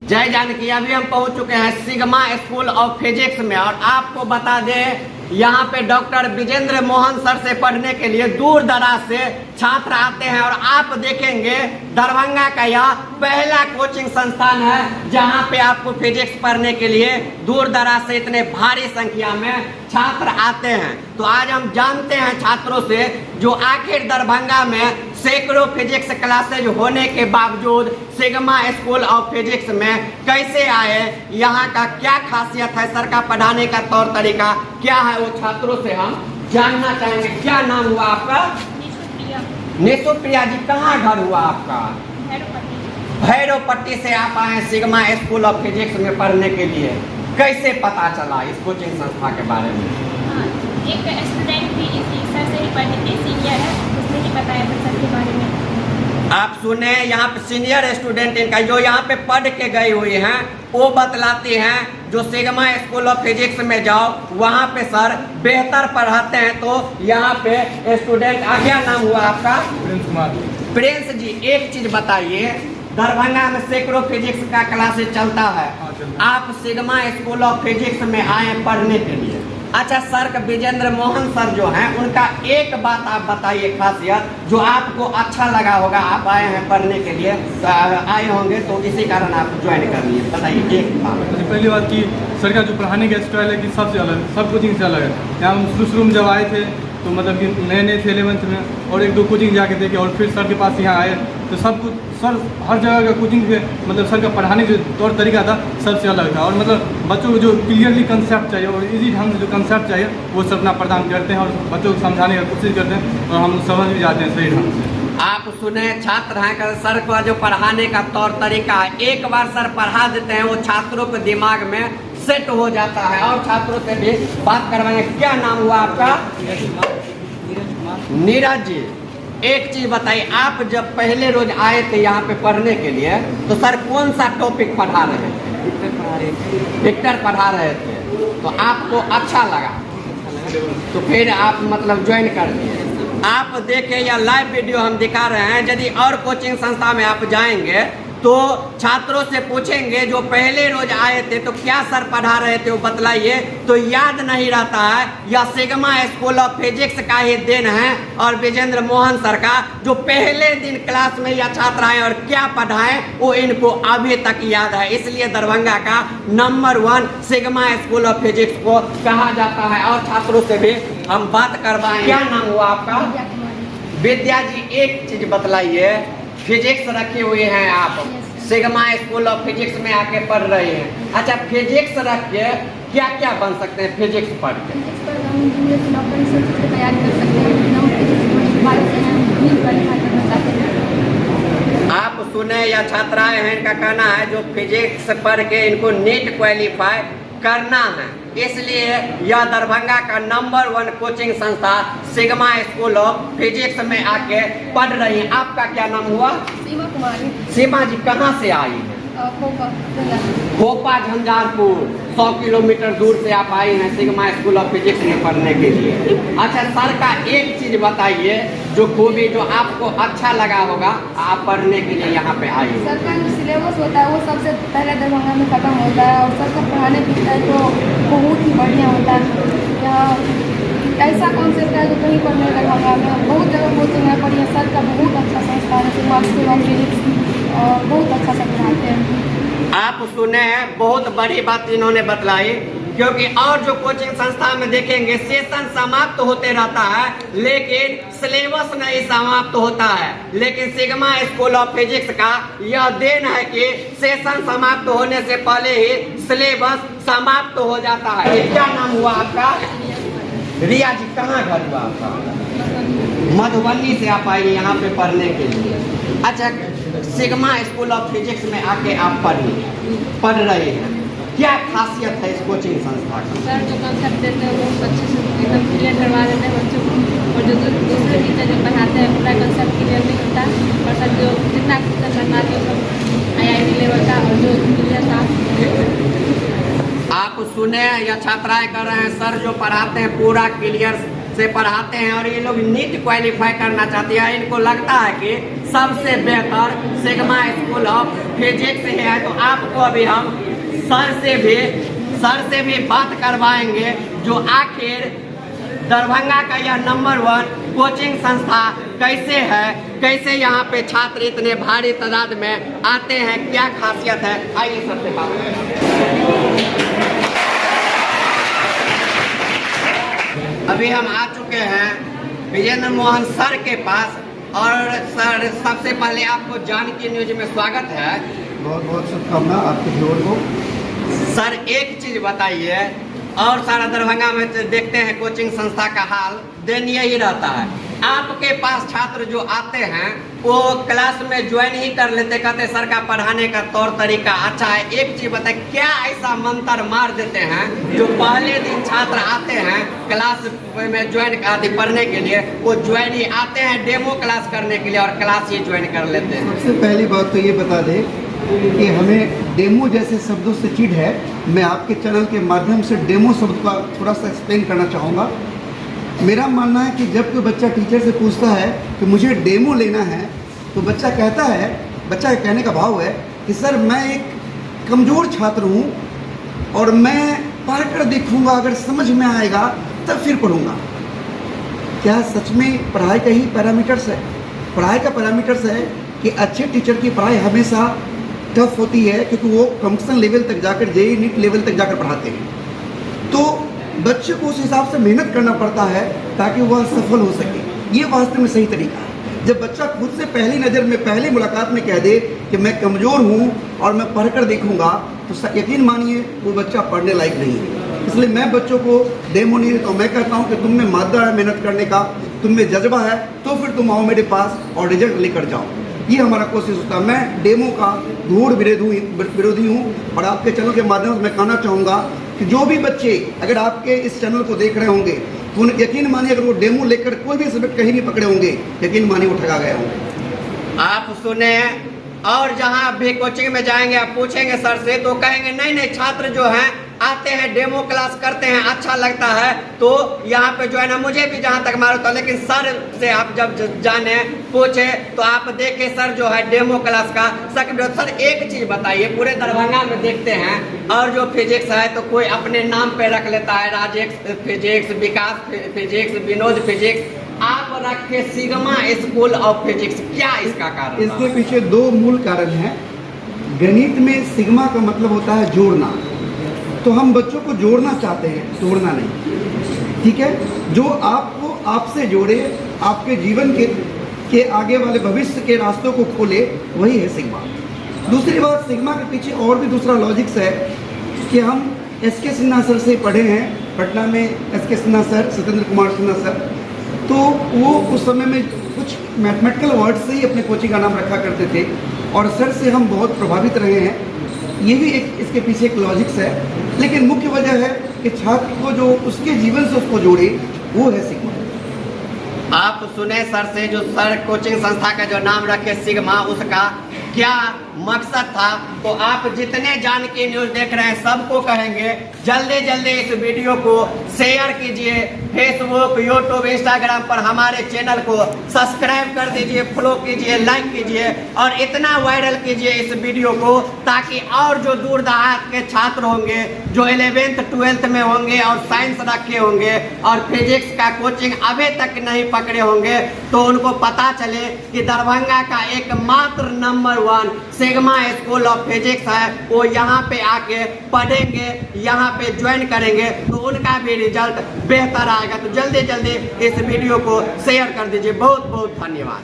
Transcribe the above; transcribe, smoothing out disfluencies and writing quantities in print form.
जय जानकी। अभी हम पहुंच चुके हैं सिग्मा स्कूल ऑफ फिजिक्स में और आपको बता दें यहाँ पे डॉक्टर विजेंद्र मोहन सर से पढ़ने के लिए दूर दराज से छात्र आते हैं और आप देखेंगे दरभंगा का यह पहला कोचिंग संस्थान है जहाँ पे आपको फिजिक्स पढ़ने के लिए दूर दराज से इतने भारी संख्या में छात्र आते हैं। तो आज हम जानते हैं छात्रों से जो आखिर दरभंगा में सैकड़ों फिजिक्स क्लासेज होने के बावजूद सिग्मा स्कूल ऑफ फिजिक्स में कैसे आए, यहाँ का क्या खासियत है, सर का पढ़ाने का तौर तरीका क्या है, वो छात्रों से हम जानना चाहेंगे। क्या नाम हुआ आपका? निशु प्रिया जी। कहाँ घर हुआ आपका? भैरवपट्टी से आप आए सिग्मा स्कूल ऑफ फिजिक्स में पढ़ने के लिए। कैसे पता चला इस कोचिंग संस्था के बारे में? एक स्टूडेंट भी इसी सर से ही पढ़े थे, सीनियर है, उसने ही बताया था सर के बारे में। आप सुने, यहाँ पे सीनियर स्टूडेंट इनका जो यहाँ पे पढ़ के गए हुए हैं वो बतलाते हैं जो सिग्मा स्कूल ऑफ फिजिक्स में जाओ वहाँ पे सर बेहतर पढ़ाते हैं। तो यहाँ पे स्टूडेंट क्या नाम हुआ आपका? प्रिंस कुमार। प्रिंस जी, एक चीज बताइए, दरभंगा में सैकड़ों फिजिक्स का क्लासेस चलता है, आप सिग्मा स्कूल ऑफ फिजिक्स में आए पढ़ने के लिए। अच्छा, सर का विजेंद्र मोहन सर जो हैं उनका एक बात आप बताइए खासियत जो आपको अच्छा लगा होगा। आप आए हैं पढ़ने के लिए, आए होंगे तो इसी कारण आप ज्वाइन कर लिए, बताइए एक बात। पहली बात कि सर का जो पढ़ाने का स्टाइल है कि सबसे अलग, सब कोचिंग से अलग है। यहाँ हम शुरू में जब आए थे तो मतलब कि नए थे 11th में और एक दो कोचिंग जाके देखे और फिर सर के पास यहाँ आए तो सब कुछ सर हर जगह का कोचिंग पे मतलब सर का पढ़ाने का जो तौर तरीका था सबसे अलग था और मतलब बच्चों को जो क्लियरली कंसेप्ट चाहिए और इजी ढंग से जो कंसेप्ट चाहिए वो सब अपना प्रदान करते हैं और बच्चों को समझाने की कोशिश करते हैं और हम समझ भी जाते हैं सही ढंग से। आप सुने, छात्र हैं कर सर का जो पढ़ाने का तौर तरीका है, एक बार सर पढ़ा देते हैं वो छात्रों के दिमाग में सेट हो जाता है। और छात्रों से भी बात करवाएंगे। क्या नाम हुआ आपका? नीरज जी, एक चीज बताइए, आप जब पहले रोज आए थे यहाँ पे पढ़ने के लिए तो सर कौन सा टॉपिक पढ़ा रहे थे? विक्टर पढ़ा रहे थे। तो आपको अच्छा लगा तो फिर आप मतलब ज्वाइन कर दिए। आप देखें या लाइव वीडियो हम दिखा रहे हैं, यदि और कोचिंग संस्था में आप जाएंगे तो छात्रों से पूछेंगे जो पहले रोज आए थे तो क्या सर पढ़ा रहे थे वो बतलाइए, तो याद नहीं रहता है। यह सिग्मा स्कूल ऑफ फिजिक्स का ही देन है और विजेंद्र मोहन सर का जो पहले दिन क्लास में या छात्र आए और क्या पढ़ाएं वो इनको अभी तक याद है। इसलिए दरभंगा का number 1 sigma school of physics को कहा जाता है। और छात्रों से भी हम बात करवाएं। क्या नाम हुआ आपका? विद्या जी, एक चीज बतलाइए, फिजिक्स रखे हुए हैं आप, सिग्मा स्कूल ऑफ फिजिक्स में आके पढ़ रहे हैं। अच्छा, फिजिक्स रख के क्या क्या बन सकते हैं फिजिक्स पढ़ के? आप सुने या छात्राएं हैं इनका कहना है जो फिजिक्स पढ़ के इनको नीट क्वालिफाई करना है, इसलिए यह दरभंगा का नंबर 1 कोचिंग संस्था सिग्मा स्कूल ऑफ फिजिक्स में आके पढ़ रही है। आपका क्या नाम हुआ? सीमा कुमारी। सीमा जी, कहाँ से आई है? भोपा झंझारपुर, 100 किलोमीटर दूर से आप आई हैं सिग्मा स्कूल ऑफ फिजिक्स में पढ़ने के लिए। अच्छा, सर का एक चीज बताइए जो खूबी जो आपको अच्छा लगा होगा आप पढ़ने के लिए यहाँ पे आई। सर का जो सिलेबस होता है वो सबसे पहले दरभंगा में खत्म होता है और सर का पढ़ाने की स्टाइल तो बहुत ही बढ़िया होता है। यहाँ ऐसा कॉन्सेप्ट है जो कहीं पर नहीं दरभंगा में, बहुत जगह कोचिंग है पर यह सर का बहुत अच्छा संस्थान है सिग्मा स्कूल ऑफ फिजिक्स और बहुत अच्छा सब पढ़ाते हैं। आप सुने हैं, बहुत बड़ी बात इन्होंने बतलाई, क्योंकि और जो कोचिंग संस्था में देखेंगे सेशन समाप्त होते रहता है लेकिन सिलेबस नहीं समाप्त होता है। लेकिन सिग्मा स्कूल ऑफ फिजिक्स का यह देन है कि सेशन समाप्त होने से पहले ही सिलेबस समाप्त हो जाता है। क्या नाम हुआ आपका? रिया जी, कहाँ घर हुआ आपका? मधुबनी से आप आई यहाँ पे पढ़ने के लिए। अच्छा, सिग्मा स्कूल ऑफ फिजिक्स में आके आप पढ़ रहे हैं, क्या खासियत है इस कोचिंग संस्था की? सर जो कंसेप्ट देते हैं वो अच्छे से एकदम क्लियर करवा देते हैं बच्चों को और जो दूसरे टीचर जो पढ़ाते हैं पूरा कंसेप्ट क्लियर नहीं होता और सर जो जितना टीचर पढ़ाते हैं सब IIT लेवल का और जो क्लियर था। आप सुने या छात्राएं कर रहे हैं, सर जो पढ़ाते हैं पूरा क्लियर से पढ़ाते हैं और ये लोग नीट क्वालिफाई करना चाहते हैं। इनको लगता है कि सबसे बेहतर सिग्मा स्कूल ऑफ फिजिक्स है। तो आपको अभी हम सर से भी बात करवाएंगे जो आखिर दरभंगा का यह नंबर 1 कोचिंग संस्था कैसे है, कैसे यहाँ पे छात्र इतने भारी तादाद में आते हैं, क्या खासियत है। आइए सर से बात करें। अभी हम आ चुके हैं विजेंद्र मोहन सर के पास और सर सबसे पहले आपको जानकी न्यूज में स्वागत है। बहुत बहुत शुभकामना आपके व्यूअर को। सर एक चीज बताइए, और सारा दरभंगा में तो देखते हैं कोचिंग संस्था का हाल दयनीय ही रहता है। आपके पास छात्र जो आते हैं वो क्लास में ज्वाइन ही कर लेते, कहते सर का पढ़ाने का तौर तरीका अच्छा है। एक चीज बताए, क्या ऐसा मंत्र मार देते हैं जो पहले दिन छात्र आते हैं क्लास में ज्वाइन पढ़ने के लिए, वो ज्वाइन ही आते हैं डेमो क्लास करने के लिए और क्लास ही ज्वाइन कर लेते हैं। सबसे पहली बात तो ये बता दें कि हमें डेमो जैसे शब्दों से चिढ़ है। मैं आपके चैनल के माध्यम से डेमो शब्द का थोड़ा सा एक्सप्लेन करना चाहूँगा। मेरा मानना है कि जब कोई बच्चा टीचर से पूछता है कि मुझे डेमो लेना है, तो बच्चा कहता है, बच्चा का कहने का भाव है कि सर मैं एक कमज़ोर छात्र हूँ और मैं पढ़ कर देखूँगा, अगर समझ में आएगा तब फिर पढ़ूँगा। क्या सच में पढ़ाई का ही पैरामीटर्स है? पढ़ाई का पैरामीटर्स है कि अच्छे टीचर की पढ़ाई हमेशा टफ होती है, क्योंकि वो कॉम्पिटिशन लेवल तक जाकर जेईई नीट लेवल तक जाकर पढ़ाते हैं। तो बच्चे को उस हिसाब से मेहनत करना पड़ता है ताकि वह सफल हो सके। ये वास्तव में सही तरीका है। जब बच्चा खुद से पहली नज़र में, पहली मुलाकात में कह दे कि मैं कमज़ोर हूँ और मैं पढ़कर देखूँगा, तो यकीन मानिए वो बच्चा पढ़ने लायक नहीं है। इसलिए मैं बच्चों को डेमो नहीं देता हूँ। मैं कहता हूँ कि तुम में मादा है मेहनत करने का, तुम में जज्बा है, तो फिर तुम आओ मेरे पास और रिजल्ट लेकर जाओ। ये हमारा कोशिश होता है। मैं डेमो का घोर विरोधी हूँ और आपके चैनल के माध्यम से मैं कहना चाहूँगा कि जो भी बच्चे अगर आपके इस चैनल को देख रहे होंगे तो यकीन मानिए अगर वो डेमो लेकर कोई भी सब्जेक्ट कहीं भी पकड़े होंगे, यकीन मानिए वो ठगा गए होंगे। आप सुने, और जहाँ भी कोचिंग में जाएंगे आप पूछेंगे सर से तो कहेंगे नहीं छात्र जो हैं आते हैं डेमो क्लास करते हैं, अच्छा लगता है तो यहाँ पे जो है ना, मुझे भी जहाँ तक मालूम था। लेकिन सर से आप जब जाने पूछे तो आप देखे सर जो है डेमो क्लास का सर एक चीज बताइए, पूरे दरभंगा में देखते हैं और जो फिजिक्स है तो कोई अपने नाम पे रख लेता है, राजेश फिजिक्स, विकास फिजिक्स, विनोद फिजिक्स, आप रखे सिग्मा स्कूल ऑफ फिजिक्स, क्या इसका कारण? इसके पीछे दो मूल कारण हैं। गणित में सिग्मा का मतलब होता है जोड़ना, तो हम बच्चों को जोड़ना चाहते हैं, तोड़ना नहीं। ठीक है, जो आपको आपसे जोड़े, आपके जीवन के आगे वाले भविष्य के रास्तों को खोले, वही है सिग्मा। दूसरी बात, सिग्मा के पीछे और भी दूसरा लॉजिक्स है कि हम एस.के. सिन्हा सर से पढ़े हैं पटना में। SK. Sinha sir, Satyendra Kumar Sinha sir, तो वो उस समय में कुछ मैथमेटिकल वर्ड से ही अपने कोचिंग का नाम रखा करते थे और सर से हम बहुत प्रभावित रहे हैं। ये भी एक इसके पीछे एक लॉजिक्स है, लेकिन मुख्य वजह है कि छात्र को जो उसके जीवन से उसको जोड़े, वो है सिग्मा। आप सुने सर से, जो सर कोचिंग संस्था का जो नाम रखे सिग्मा, उसका क्या मकसद था। तो आप जितने जानकी न्यूज देख रहे हैं सबको कहेंगे जल्दी जल्दी इस वीडियो को शेयर कीजिए, फेसबुक, यूट्यूब, इंस्टाग्राम पर हमारे चैनल को सब्सक्राइब कर दीजिए, फॉलो कीजिए, लाइक कीजिए और इतना वायरल कीजिए इस वीडियो को, ताकि और जो दूर दराज के छात्र होंगे जो 11th 12th में होंगे और साइंस रखे होंगे और फिजिक्स का कोचिंग अभी तक नहीं पकड़े होंगे, तो उनको पता चले कि दरभंगा का एकमात्र number 1 sigma school of physics है। वो यहाँ पे आके पढ़ेंगे, यहाँ पे ज्वाइन करेंगे तो उनका भी रिजल्ट बेहतर आएगा। तो जल्दी जल्दी इस वीडियो को शेयर कर दीजिए। बहुत बहुत धन्यवाद।